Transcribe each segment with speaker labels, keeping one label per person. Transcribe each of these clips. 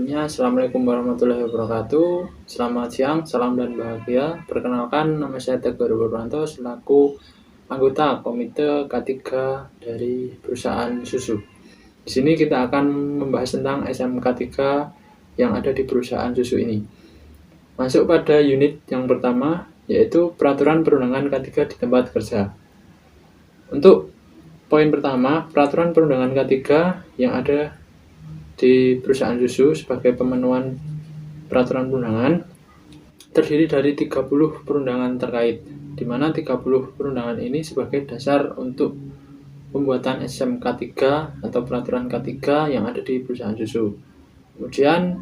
Speaker 1: Sebelumnya, Assalamualaikum warahmatullahi wabarakatuh. Selamat siang, salam dan bahagia. Perkenalkan, nama saya Teguh Purwanto selaku anggota Komite K3 dari perusahaan susu. Di sini kita akan membahas tentang SMK 3 yang ada di perusahaan susu ini. Masuk pada unit yang pertama, yaitu peraturan perundangan K3 di tempat kerja. Untuk poin pertama, peraturan perundangan K3 yang ada di perusahaan susu sebagai pemenuhan peraturan perundangan terdiri dari 30 perundangan terkait, di mana 30 perundangan ini sebagai dasar untuk pembuatan SMK 3 atau peraturan K3 yang ada di perusahaan susu. Kemudian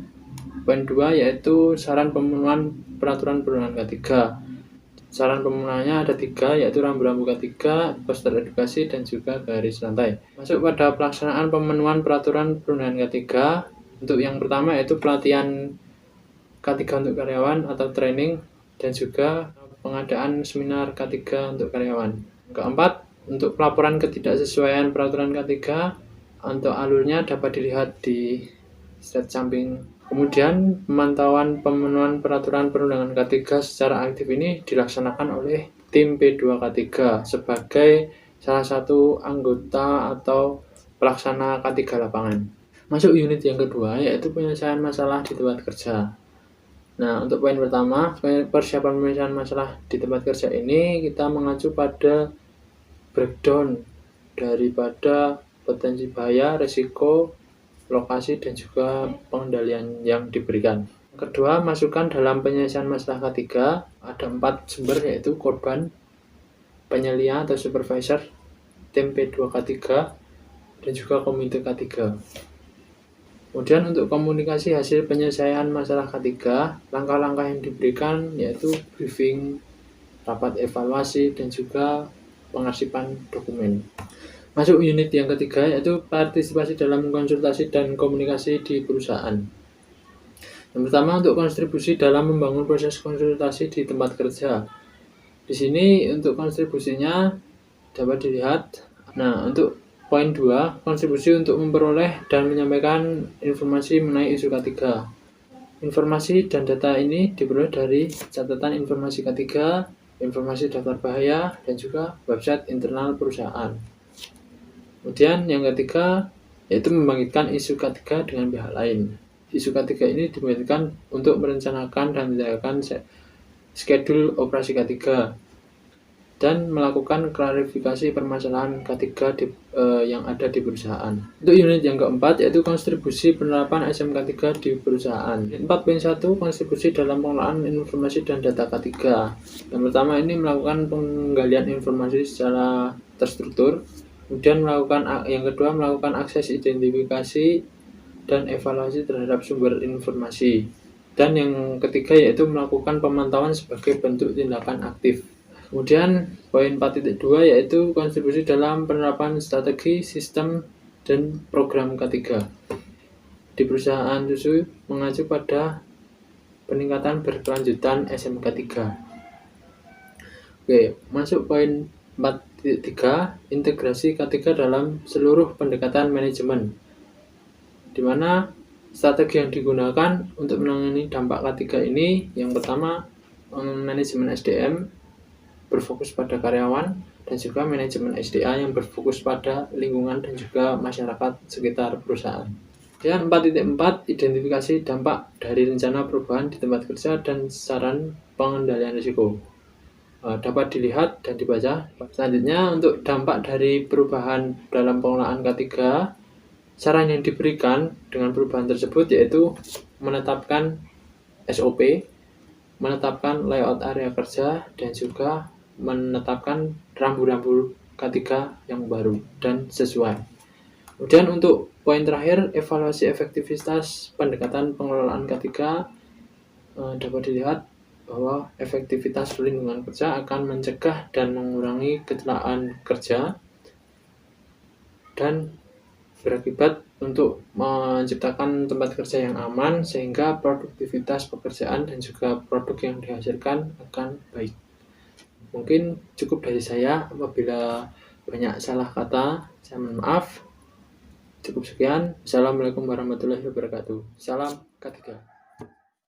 Speaker 1: poin 2 yaitu saran pemenuhan peraturan perundangan K3. Saran pemenuhannya ada 3, yaitu rambu-rambu K3, poster edukasi, dan juga garis rantai. Masuk pada pelaksanaan pemenuhan peraturan perundangan K3. Untuk yang pertama yaitu pelatihan K3 untuk karyawan atau training, dan juga pengadaan seminar K3 untuk karyawan. Keempat, untuk pelaporan ketidaksesuaian peraturan K3, untuk alurnya dapat dilihat di slide samping. Kemudian pemantauan pemenuhan peraturan perundangan K3 secara aktif ini dilaksanakan oleh tim P2K3 sebagai salah satu anggota atau pelaksana K3 lapangan. Masuk unit yang kedua yaitu penyelesaian masalah di tempat kerja. Nah, untuk poin pertama, persiapan penyelesaian masalah di tempat kerja ini kita mengacu pada breakdown daripada potensi bahaya, risiko, lokasi, dan juga pengendalian yang diberikan. Kedua, masukan dalam penyelesaian masalah K3 ada 4 sumber, yaitu korban, penyelia atau supervisor, tim P2K3, dan juga komite K3. Kemudian untuk komunikasi hasil penyelesaian masalah K3, langkah-langkah yang diberikan yaitu briefing, rapat evaluasi, dan juga pengarsipan dokumen. Masuk unit yang ketiga yaitu partisipasi dalam konsultasi dan komunikasi di perusahaan. Yang pertama, untuk kontribusi dalam membangun proses konsultasi di tempat kerja. Di sini untuk kontribusinya dapat dilihat. Nah, untuk poin 2, kontribusi untuk memperoleh dan menyampaikan informasi mengenai isu K3. Informasi dan data ini diperoleh dari catatan informasi K3, informasi daftar bahaya, dan juga website internal perusahaan. Kemudian yang ketiga yaitu membangkitkan isu K3 dengan pihak lain. Isu K3 ini dibangkitkan untuk merencanakan dan menjalankan schedule operasi K3 dan melakukan klarifikasi permasalahan K3 yang ada di perusahaan. Untuk unit yang keempat yaitu kontribusi penerapan SMK 3 di perusahaan. 4.1 kontribusi dalam pengelolaan informasi dan data K3. Yang pertama ini melakukan penggalian informasi secara terstruktur. Kemudian yang kedua melakukan akses identifikasi dan evaluasi terhadap sumber informasi. Dan yang ketiga yaitu melakukan pemantauan sebagai bentuk tindakan aktif. Kemudian poin 4.2 yaitu kontribusi dalam penerapan strategi, sistem, dan program K3. Di perusahaan susu mengacu pada peningkatan berkelanjutan SMK 3. Oke, masuk poin 4.3, integrasi K3 dalam seluruh pendekatan manajemen, di mana strategi yang digunakan untuk menangani dampak K3 ini yang pertama manajemen SDM berfokus pada karyawan, dan juga manajemen SDA yang berfokus pada lingkungan dan juga masyarakat sekitar perusahaan. Dan 4.4, identifikasi dampak dari rencana perubahan di tempat kerja dan saran pengendalian risiko. Dapat dilihat dan dibaca. Selanjutnya untuk dampak dari perubahan dalam pengelolaan K3, saran yang diberikan dengan perubahan tersebut yaitu menetapkan SOP, menetapkan layout area kerja, dan juga menetapkan rambu-rambu K3 yang baru dan sesuai. Kemudian untuk poin terakhir, evaluasi efektivitas pendekatan pengelolaan K3, dapat dilihat bahwa efektivitas perlindungan kerja akan mencegah dan mengurangi kecelakaan kerja dan berakibat untuk menciptakan tempat kerja yang aman sehingga produktivitas pekerjaan dan juga produk yang dihasilkan akan baik. Mungkin cukup dari saya. Apabila banyak salah kata, saya mohon maaf. Cukup sekian. Assalamualaikum warahmatullahi wabarakatuh. Salam K3.